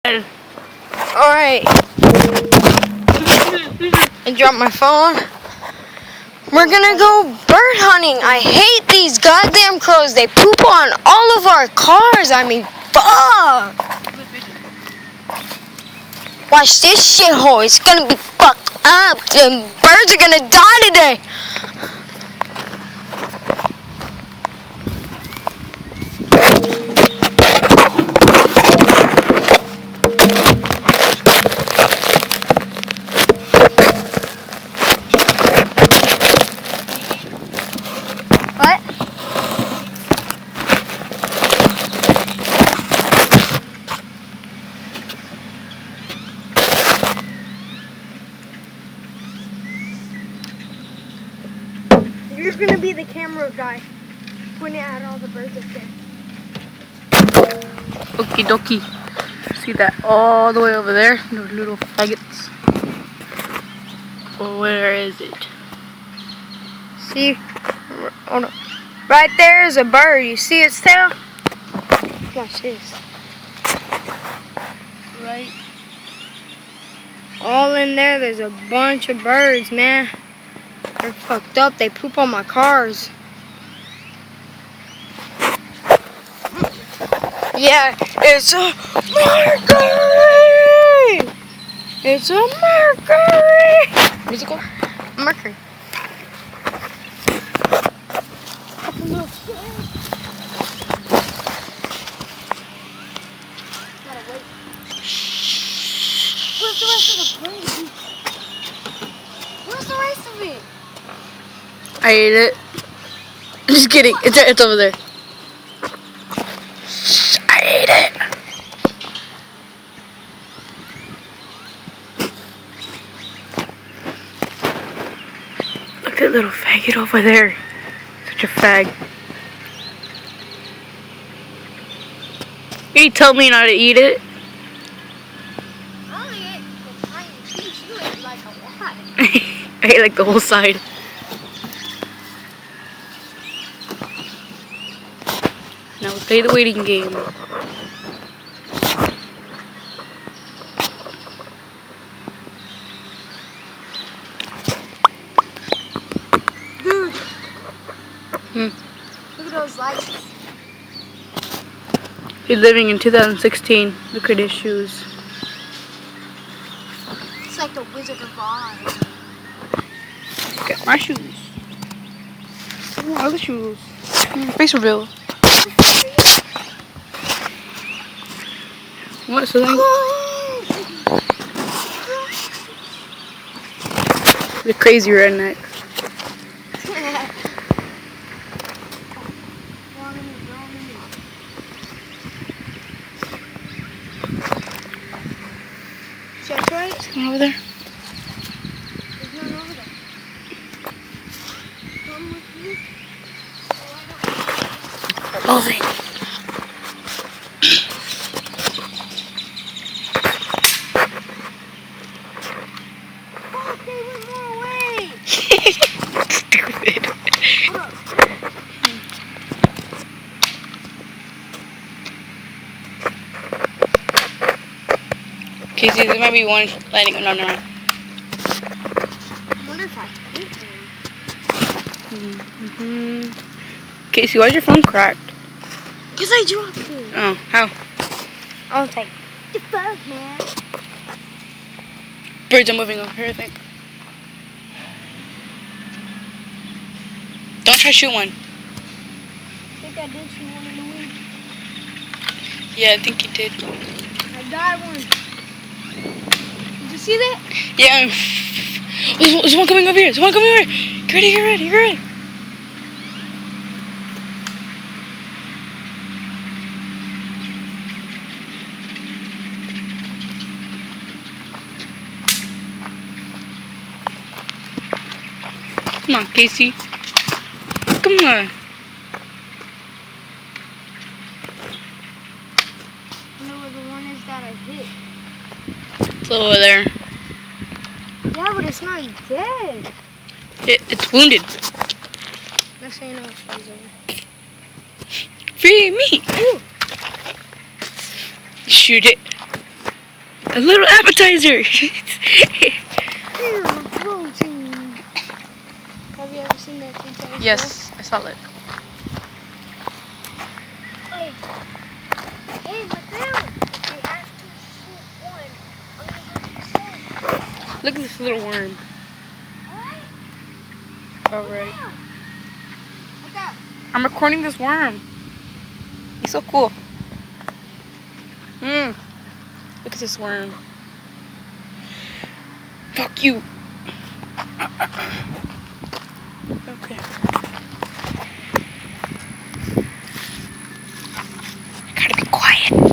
Alright. I dropped my phone. We're gonna go bird hunting. I hate these goddamn crows. They poop on all of our cars. I mean, fuck. Watch this shithole. It's gonna be fucked up. The birds are gonna die today. What? You're gonna be the camera guy pointing at all the birds up there. Okie dokie. See that all the way over there? Those little faggots. Well, where is it? See? Oh no. Right there is a bird. You see its tail? Watch this. Right. All in there, there's a bunch of birds, man. They're fucked up. They poop on my cars. Yeah, it's a Mercury! It's a Mercury! Musical? Mercury. Where's the rest of the plate? Where's the rest of it? I ate it. Just kidding. It's over there. I ate it. Look at that little faggot over there. Such a fag. You tell me not to eat it. I only ate the tiny piece. You ate like a lot. I ate like the whole side. Now we play the waiting game. Dude, Hmm. look at those lights. He's living in 2016. Look at his shoes. It's like the Wizard of Oz. Look at my shoes. Ooh, other shoes. Face reveal. What? So then the crazy redneck. That's right. Come over there. There's none over there. Come with me. Moving. Fuck, they went more away. Stupid. Hold up. Casey, there might be one landing. No, no. I wonder if I hit him. Casey, why's your phone cracked? Because I dropped it. Oh, how? I was like, the fuck, man? Birds are moving over here, I think. Don't try to shoot one. I think I did see one in the wind. Yeah, I think you did. I got one. Did you see that? Yeah. There's one coming over here. There's one coming over here. Get ready, get ready, get ready. Come on, Casey. Come on. I know where the one is that I hit. It's over there. Yeah, but it's not dead. It's wounded. Next thing you know, it falls over. Free me. Ooh. Shoot it. A little appetizer. Protein. Have you ever seen that kid? Yes, I saw it. Hey, Mateo, we have to shoot one. I'm gonna go Look at this little worm. Alright. I'm recording this worm. He's so cool. Look at this worm. Fuck you. Okay. I gotta be quiet.